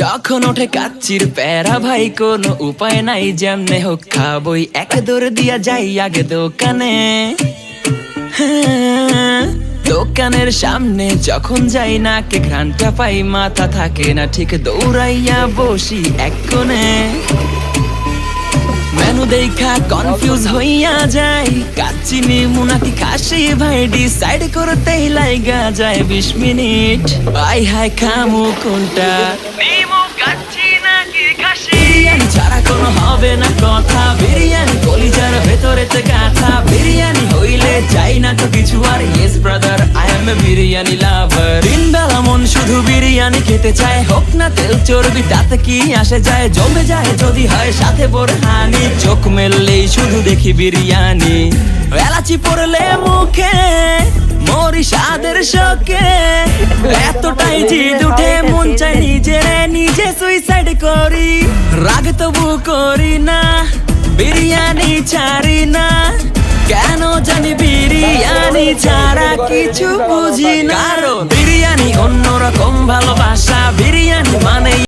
যখন ওঠে কাচ্চির প্যারা ভাই কোনো উপায় নাই, যেমনে হোক খাবই, এক দৌড় দিয়া যাই আগে দোকানে। দোকানের সামনে যখন যাই না কে ঘ্রাণটা পাই, মাথা থাকে না ঠিক, দৌড়াইয়া বসি এক কোণে। মেনু দেখা কনফিউজ হইয়া যাই, কাচ্চি নিমু নাকি খাসি ভাই ডিসাইড করতেই লাইগা যায় 20 মিনিট। আই হাই খামু কোনটা, নিমু কাচ্চি নাকি খাসি? বিরিয়ানি ছাড়া কোনো হবে না কথা, বিরিয়ানি কলিজার ভেতরেতে গাথা, বিরিয়ানি হইলে চাই না তো কিছু আর। Yes brother, I M A biryani লাভার। দিন বেলা মন শুধু বিরিয়ানি খেতে চায়, হোক না তেল চর্বি তাতে কি আসে যায়, জমে যায় যদি হয় সাথে বোরহানি। চোখ মেললেই শুধু দেখি বিরিয়ানি, এলাচি পড়লে মুখে মরি স্বাদের শোকে। এতটাই জিদ উঠে মন চাই নিজে সুইসাইড করি, রাগ তবু করি না, বিরিয়ানি ছাড়ি না। কেন জানি বিরিয়ানি ছাড়া কিছু বুঝি না, কারণ বিরিয়ানি অন্যরকম ভালোবাসা, বিরিয়ানি মানে